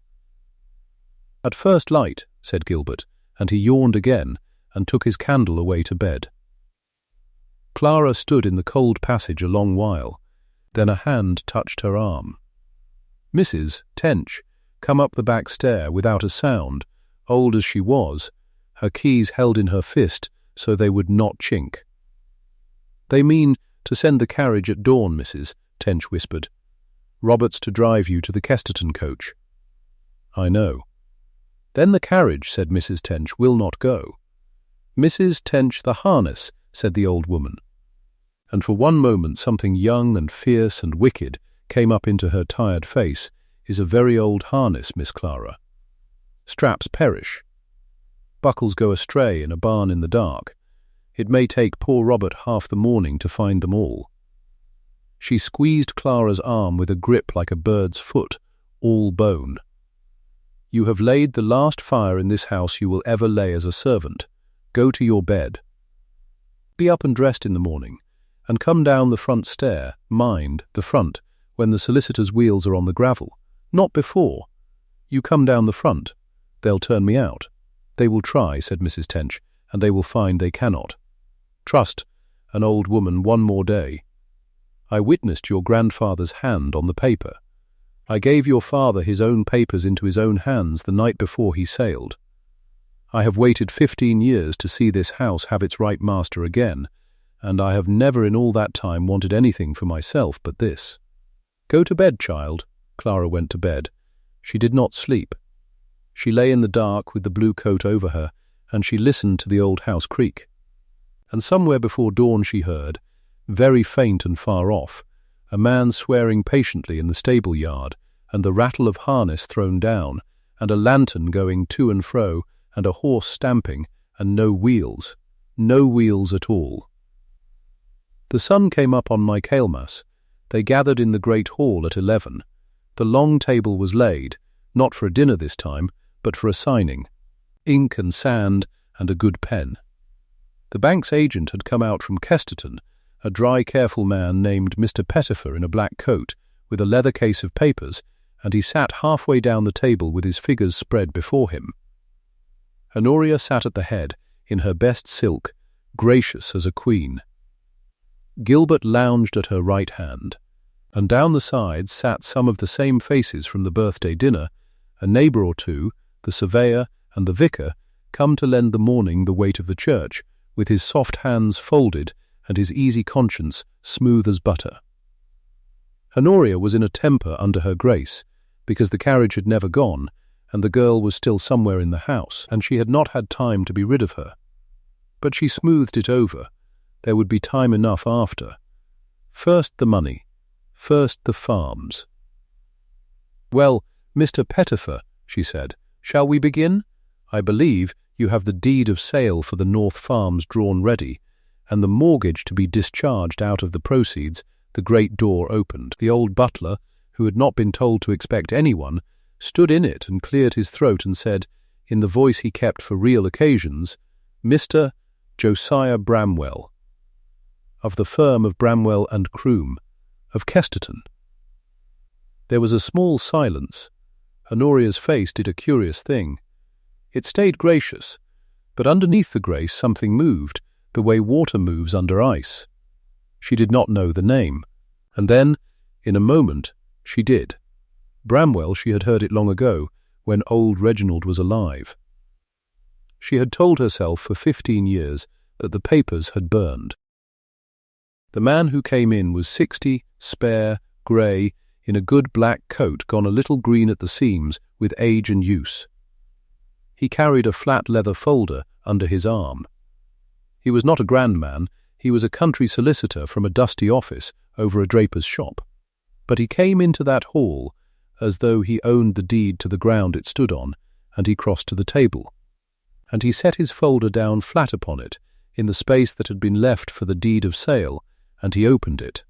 "At first light," said Gilbert, and he yawned again and took his candle away to bed. Clara stood in the cold passage a long while. Then a hand touched her arm. Mrs. Tench, come up the back stair without a sound, old as she was, her keys held in her fist so they would not chink. "They mean to send the carriage at dawn, Mrs." Tench whispered. "Roberts to drive you to the Kesterton coach." "I know." "Then the carriage," said Mrs. Tench, "will not go." "Mrs. Tench, the harness," said the old woman. And for one moment something young and fierce and wicked came up into her tired face. "Is a very old harness, Miss Clara. Straps perish. Buckles go astray in a barn in the dark. It may take poor Robert half the morning to find them all." She squeezed Clara's arm with a grip like a bird's foot, all bone. "You have laid the last fire in this house you will ever lay as a servant. Go to your bed. Be up and dressed in the morning, and come down the front stair, mind, the front, when the solicitor's wheels are on the gravel. Not before. You come down the front. They'll turn me out." "They will try," said Mrs. Tench, "and they will find they cannot. Trust an old woman one more day. I witnessed your grandfather's hand on the paper. I gave your father his own papers into his own hands the night before he sailed. I have waited 15 years to see this house have its right master again, and I have never in all that time wanted anything for myself but this. Go to bed, child." Clara went to bed. She did not sleep. She lay in the dark with the blue coat over her, and she listened to the old house creak. And somewhere before dawn she heard, very faint and far off, a man swearing patiently in the stable yard, and the rattle of harness thrown down, and a lantern going to and fro, and a horse stamping, and no wheels at all. The sun came up on Michaelmas. They gathered in the great hall at 11. The long table was laid, not for a dinner this time, but for a signing. Ink and sand and a good pen. The bank's agent had come out from Kesterton, a dry, careful man named Mr. Pettifer in a black coat, with a leather case of papers, and he sat halfway down the table with his figures spread before him. Honoria sat at the head, in her best silk, gracious as a queen. Gilbert lounged at her right hand, and down the sides sat some of the same faces from the birthday dinner, a neighbour or two, the surveyor and the vicar, come to lend the morning the weight of the church, with his soft hands folded and his easy conscience smooth as butter. Honoria was in a temper under her grace, because the carriage had never gone, and the girl was still somewhere in the house, and she had not had time to be rid of her. But she smoothed it over. There would be time enough after. First the money, first the farms. "Well, Mr. Pettifer," she said, "shall we begin? I believe you have the deed of sale for the North Farms drawn ready, and the mortgage to be discharged out of the proceeds." The great door opened. The old butler, who had not been told to expect anyone, stood in it and cleared his throat and said, in the voice he kept for real occasions, "Mr. Josiah Bramwell, of the firm of Bramwell and Croom, of Kesterton." There was a small silence. Honoria's face did a curious thing. It stayed gracious, but underneath the grace something moved, the way water moves under ice. She did not know the name, and then, in a moment, she did. Bramwell, she had heard it long ago, when old Reginald was alive. She had told herself for 15 years that the papers had burned. The man who came in was 60, spare, grey, in a good black coat gone a little green at the seams with age and use. He carried a flat leather folder under his arm. He was not a grand man. He was a country solicitor from a dusty office over a draper's shop. But he came into that hall as though he owned the deed to the ground it stood on, and he crossed to the table. and he set his folder down flat upon it, in the space that had been left for the deed of sale, and he opened it.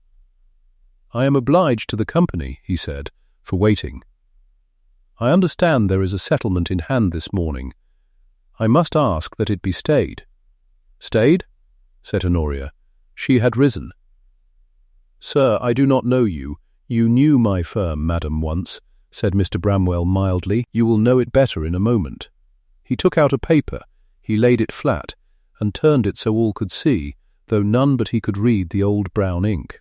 "I am obliged to the company," he said, "for waiting. I understand there is a settlement in hand this morning. I must ask that it be stayed." "Stayed?" said Honoria. She had risen. "Sir, I do not know you. You knew my firm, madam, once," said Mr. Bramwell mildly. "You will know it better in a moment." He took out a paper, he laid it flat, and turned it so all could see, though none but he could read the old brown ink.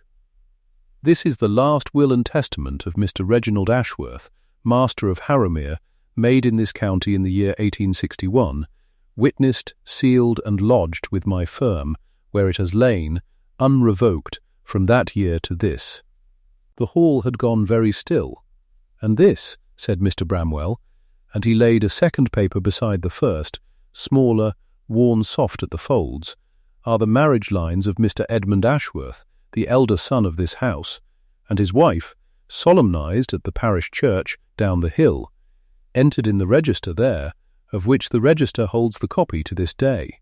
"This is the last will and testament of Mr. Reginald Ashworth, Master of Harrowmere, made in this county in the year 1861, witnessed, sealed, and lodged with my firm, where it has lain, unrevoked, from that year to this." The hall had gone very still. "And this," said Mr. Bramwell, and he laid a second paper beside the first, smaller, worn soft at the folds, "are the marriage lines of Mr. Edmund Ashworth, the elder son of this house, and his wife, solemnized at the parish church down the hill, entered in the register there, of which the register holds the copy to this day."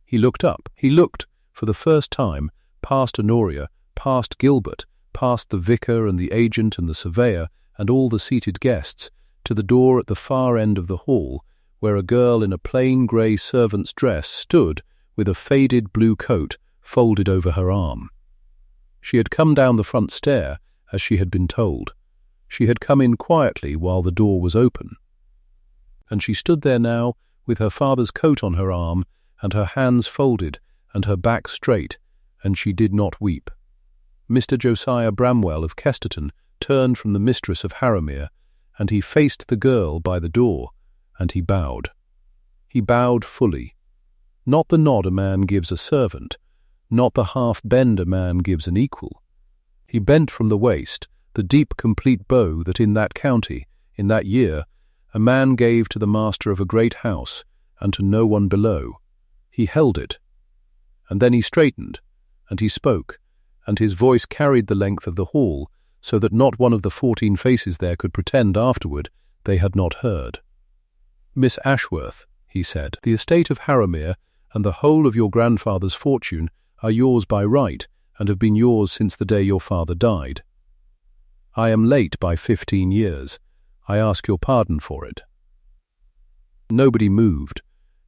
He looked up. He looked, for the first time, past Honoria, past Gilbert, past the vicar and the agent and the surveyor and all the seated guests, to the door at the far end of the hall, where a girl in a plain grey servant's dress stood with a faded blue coat folded over her arm. She had come down the front stair, as she had been told. She had come in quietly while the door was open. And she stood there now, with her father's coat on her arm, and her hands folded, and her back straight, and she did not weep. Mr. Josiah Bramwell of Kesterton turned from the mistress of Harrowmere, and he faced the girl by the door, and he bowed. He bowed fully. Not the nod a man gives a servant, not the half-bend a man gives an equal. He bent from the waist, the deep complete bow that in that county, in that year, a man gave to the master of a great house, and to no one below. He held it. And then he straightened, and he spoke, and his voice carried the length of the hall, so that not one of the 14 faces there could pretend afterward they had not heard. "Miss Ashworth," he said, "the estate of Harrowmere and the whole of your grandfather's fortune are yours by right, and have been yours since the day your father died. I am late by 15 years. I ask your pardon for it." Nobody moved.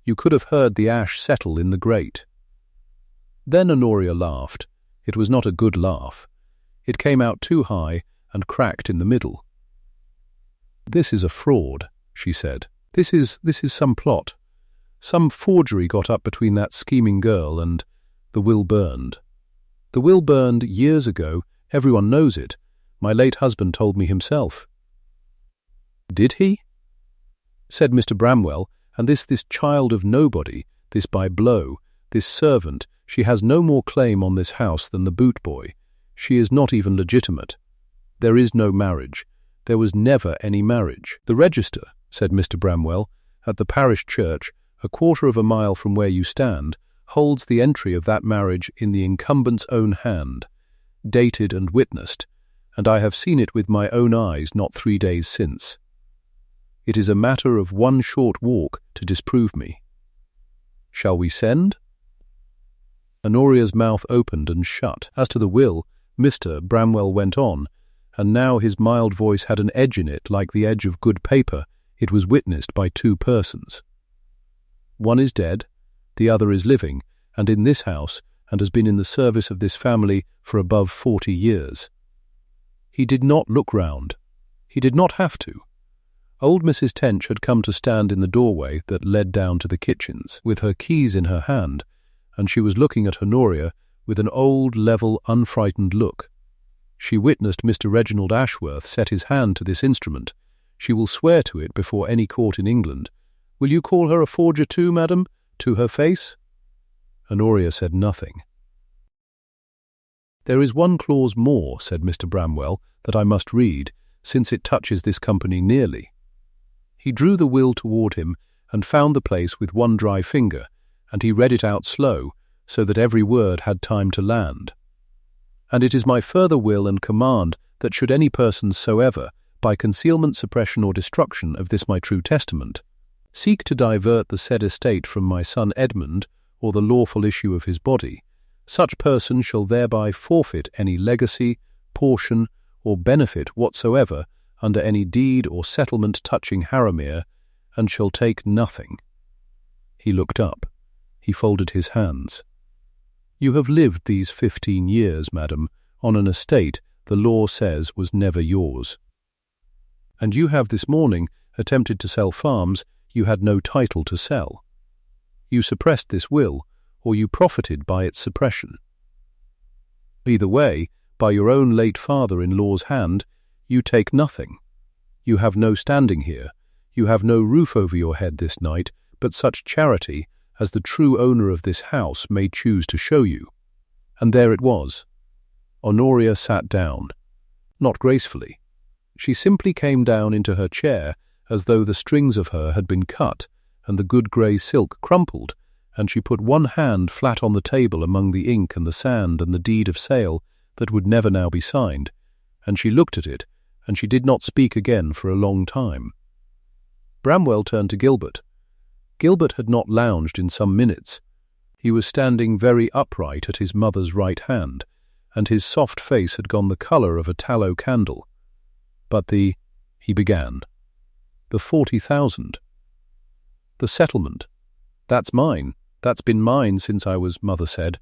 You could have heard the ash settle in the grate. Then Honoria laughed. It was not a good laugh. It came out too high and cracked in the middle. "This is a fraud," she said. This is some plot. Some forgery got up between that scheming girl and the will burned. The will burned years ago. Everyone knows it. My late husband told me himself." "Did he?" said Mr. Bramwell. "And this child of nobody, this by blow, this servant, she has no more claim on this house than the boot boy. She is not even legitimate. There is no marriage. There was never any marriage. The register," said Mr. Bramwell, "at the parish church, a quarter of a mile from where you stand, holds the entry of that marriage in the incumbent's own hand, dated and witnessed, and I have seen it with my own eyes not 3 days since. It is a matter of one short walk to disprove me. Shall we send?" Honoria's mouth opened and shut. As to the will, Mr. Bramwell went on, and now his mild voice had an edge in it like the edge of good paper. It was witnessed by 2 persons. One is dead, the other is living, and in this house, and has been in the service of this family for above 40 years. He did not look round. He did not have to. Old Mrs. Tench had come to stand in the doorway that led down to the kitchens, with her keys in her hand, and she was looking at Honoria with an old, level, unfrightened look. She witnessed Mr. Reginald Ashworth set his hand to this instrument. She will swear to it before any court in England. Will you call her a forger too, madam, to her face? Honoria said nothing. There is one clause more, said Mr. Bramwell, that I must read, since it touches this company nearly. He drew the will toward him and found the place with one dry finger, and he read it out slow, so that every word had time to land. And it is my further will and command that should any person soever, by concealment, suppression, or destruction of this my true testament, seek to divert the said estate from my son Edmund, or the lawful issue of his body, such person shall thereby forfeit any legacy, portion, or benefit whatsoever under any deed or settlement touching Harrowmere, and shall take nothing. He looked up. He folded his hands. You have lived these 15 years, madam, on an estate the law says was never yours. And you have this morning attempted to sell farms you had no title to sell. You suppressed this will, or you profited by its suppression. Either way, by your own late father-in-law's hand, you take nothing. You have no standing here. You have no roof over your head this night, but such charity as the true owner of this house may choose to show you. And there it was. Honoria sat down. Not gracefully. She simply came down into her chair as though the strings of her had been cut and the good grey silk crumpled, and she put one hand flat on the table among the ink and the sand and the deed of sale that would never now be signed, and she looked at it, and she did not speak again for a long time. Bramwell turned to Gilbert. Gilbert had not lounged in some minutes. He was standing very upright at his mother's right hand, and his soft face had gone the colour of a tallow candle. But he began. The 40,000. The settlement. That's mine. That's been mine since I was, mother said.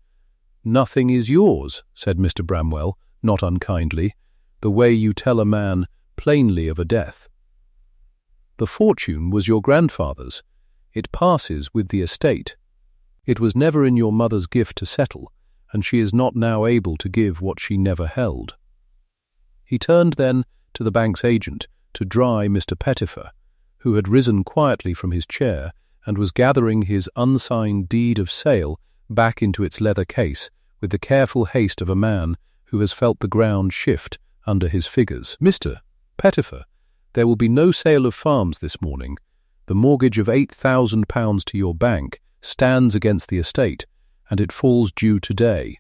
Nothing is yours, said Mr. Bramwell, not unkindly, the way you tell a man plainly of a death. The fortune was your grandfather's. It passes with the estate. It was never in your mother's gift to settle, and she is not now able to give what she never held. He turned then to the bank's agent to dry Mr. Pettifer, who had risen quietly from his chair and was gathering his unsigned deed of sale back into its leather case with the careful haste of a man who has felt the ground shift under his figures. Mr. Pettifer, there will be no sale of farms this morning. The mortgage of £8,000 to your bank stands against the estate, and it falls due today.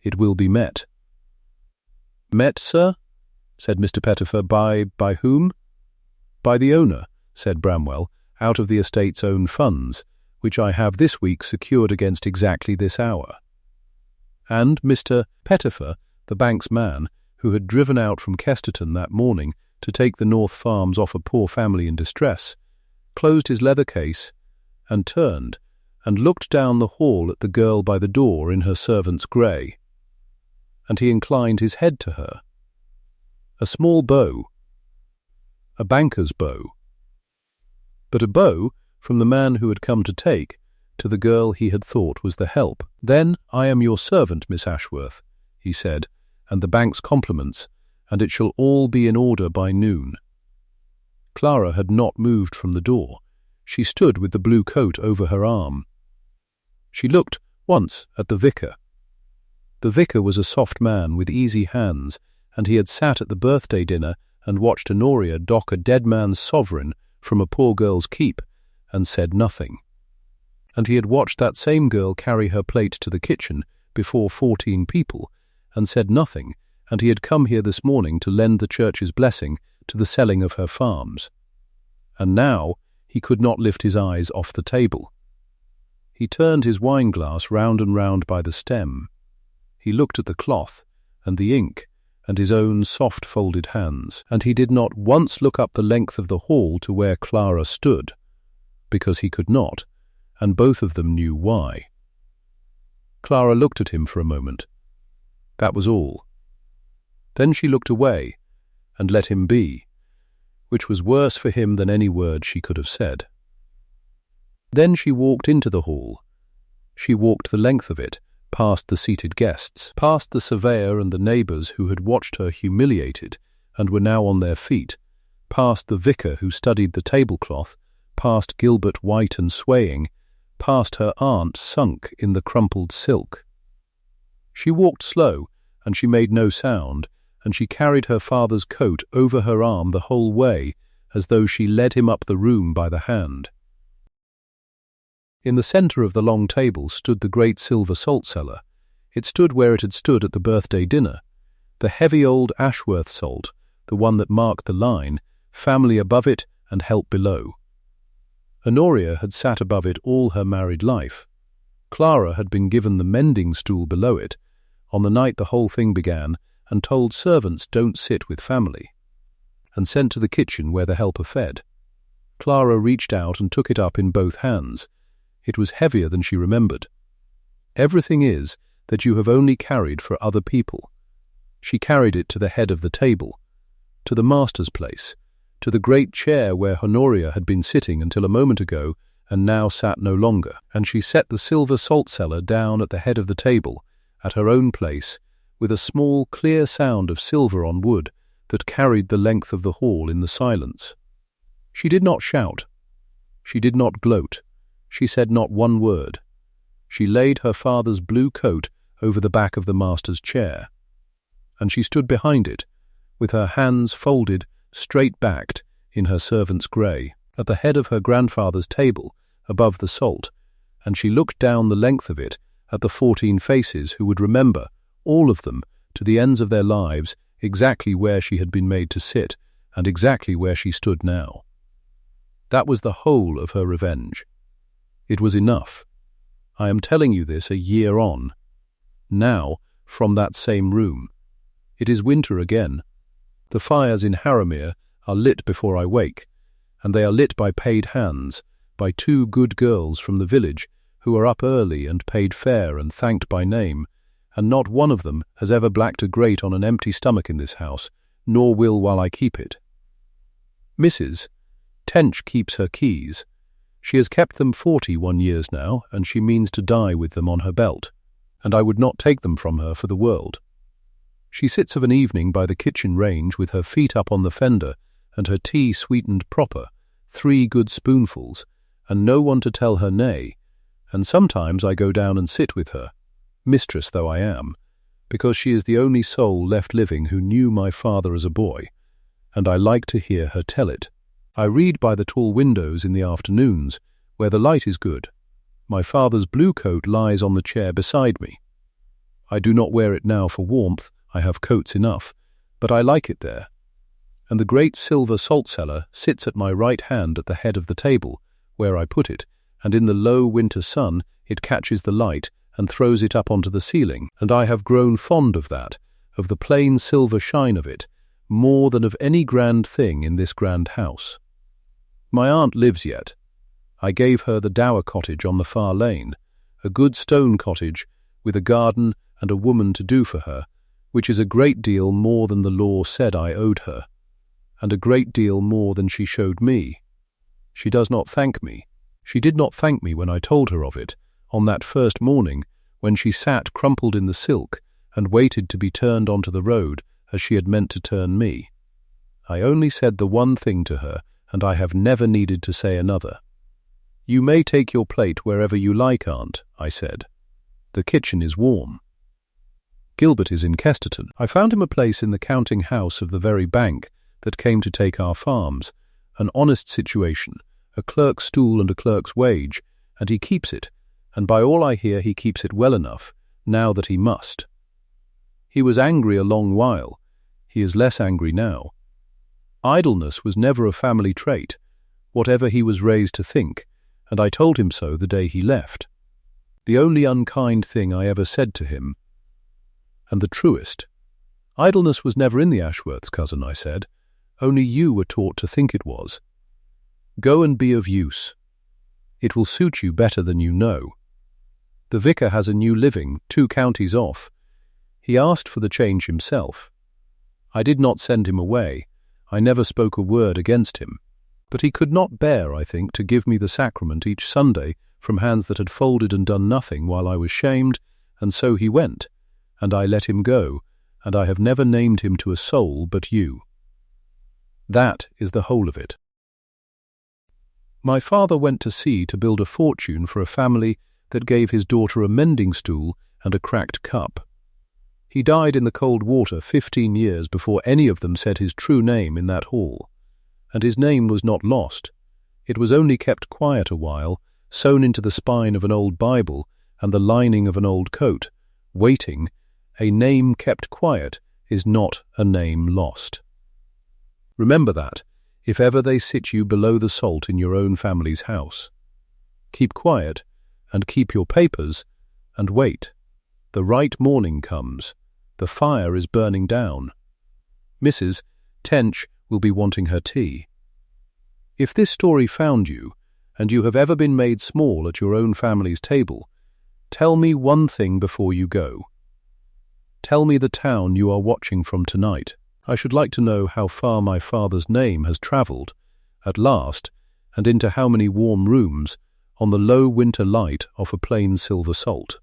It will be met. Met, sir? Said Mr. Pettifer. By whom? By the owner, said Bramwell, out of the estate's own funds, which I have this week secured against exactly this hour. And Mr. Pettifer, the bank's man, who had driven out from Kesterton that morning to take the North Farms off a poor family in distress, closed his leather case and turned and looked down the hall at the girl by the door in her servant's grey. And he inclined his head to her. A small bow. A banker's bow. But a bow from the man who had come to take to the girl he had thought was the help. Then I am your servant, Miss Ashworth, he said, and the bank's compliments, and it shall all be in order by noon. Clara had not moved from the door. She stood with the blue coat over her arm. She looked once at the vicar. The vicar was a soft man with easy hands, and he had sat at the birthday dinner and watched Honoria dock a dead man's sovereign from a poor girl's keep, and said nothing. And he had watched that same girl carry her plate to the kitchen before 14 people, and said nothing, and he had come here this morning to lend the church's blessing to the selling of her farms. And now he could not lift his eyes off the table. He turned his wine-glass round and round by the stem. He looked at the cloth, and the ink, and his own soft folded hands, and he did not once look up the length of the hall to where Clara stood, because he could not, and both of them knew why. Clara looked at him for a moment. That was all. Then she looked away, and let him be, which was worse for him than any word she could have said. Then she walked into the hall. She walked the length of it, past the seated guests, past the surveyor and the neighbours who had watched her humiliated and were now on their feet, past the vicar who studied the tablecloth, past Gilbert white and swaying, past her aunt sunk in the crumpled silk. She walked slow, and she made no sound, and she carried her father's coat over her arm the whole way, as though she led him up the room by the hand. In the centre of the long table stood the great silver salt-cellar. It stood where it had stood at the birthday dinner. The heavy old Ashworth salt, the one that marked the line, family above it and help below. Honoria had sat above it all her married life. Clara had been given the mending stool below it, on the night the whole thing began, and told servants don't sit with family, and sent to the kitchen where the helper fed. Clara reached out and took it up in both hands. It was heavier than she remembered. Everything is that you have only carried for other people. She carried it to the head of the table, to the master's place, to the great chair where Honoria had been sitting until a moment ago and now sat no longer, and she set the silver salt cellar down at the head of the table, at her own place, with a small clear sound of silver on wood that carried the length of the hall in the silence. She did not shout. She did not gloat. She said not one word. She laid her father's blue coat over the back of the master's chair, and she stood behind it, with her hands folded, straight-backed, in her servant's grey, at the head of her grandfather's table, above the salt, and she looked down the length of it at the 14 faces who would remember, all of them, to the ends of their lives, exactly where she had been made to sit, and exactly where she stood now. That was the whole of her revenge. It was enough. I am telling you this a year on. Now, from that same room. It is winter again. The fires in Harrowmere are lit before I wake, and they are lit by paid hands, by 2 good girls from the village who are up early and paid fair and thanked by name, and not one of them has ever blacked a grate on an empty stomach in this house, nor will while I keep it. Mrs. Tench keeps her keys. She has kept them 41 years now, and she means to die with them on her belt, and I would not take them from her for the world. She sits of an evening by the kitchen range with her feet up on the fender and her tea sweetened proper, 3 good spoonfuls, and no one to tell her nay, and sometimes I go down and sit with her, mistress though I am, because she is the only soul left living who knew my father as a boy, and I like to hear her tell it. I read by the tall windows in the afternoons, where the light is good. My father's blue coat lies on the chair beside me. I do not wear it now for warmth, I have coats enough, but I like it there. And the great silver salt cellar sits at my right hand at the head of the table, where I put it, and in the low winter sun it catches the light and throws it up onto the ceiling, and I have grown fond of that, of the plain silver shine of it, more than of any grand thing in this grand house. My aunt lives yet. I gave her the dower cottage on the far lane, a good stone cottage with a garden and a woman to do for her, which is a great deal more than the law said I owed her, and a great deal more than she showed me. She does not thank me. She did not thank me when I told her of it, on that first morning, when she sat crumpled in the silk and waited to be turned onto the road as she had meant to turn me. I only said the one thing to her, and I have never needed to say another. "You may take your plate wherever you like, Aunt," I said. "The kitchen is warm." Gilbert is in Kesterton. I found him a place in the counting house of the very bank that came to take our farms, an honest situation, a clerk's stool and a clerk's wage, and he keeps it, and by all I hear he keeps it well enough, now that he must. He was angry a long while. He is less angry now. Idleness was never a family trait, whatever he was raised to think, and I told him so the day he left. The only unkind thing I ever said to him, and the truest. Idleness was never in the Ashworths, cousin, I said. Only you were taught to think it was. Go and be of use. It will suit you better than you know. The vicar has a new living, 2 counties off. He asked for the change himself. I did not send him away. I never spoke a word against him. But he could not bear, I think, to give me the sacrament each Sunday from hands that had folded and done nothing while I was shamed, and so he went, and I let him go, and I have never named him to a soul but you. That is the whole of it. My father went to sea to build a fortune for a family that gave his daughter a mending stool and a cracked cup. He died in the cold water 15 years before any of them said his true name in that hall, and his name was not lost. It was only kept quiet a while, sewn into the spine of an old Bible and the lining of an old coat, waiting. A name kept quiet is not a name lost. Remember that, if ever they sit you below the salt in your own family's house. Keep quiet, and keep your papers, and wait. The right morning comes. The fire is burning down. Mrs. Tench will be wanting her tea. If this story found you, and you have ever been made small at your own family's table, tell me one thing before you go. Tell me the town you are watching from tonight. I should like to know how far my father's name has travelled, at last, and into how many warm rooms, on the low winter light of a plain silver salt.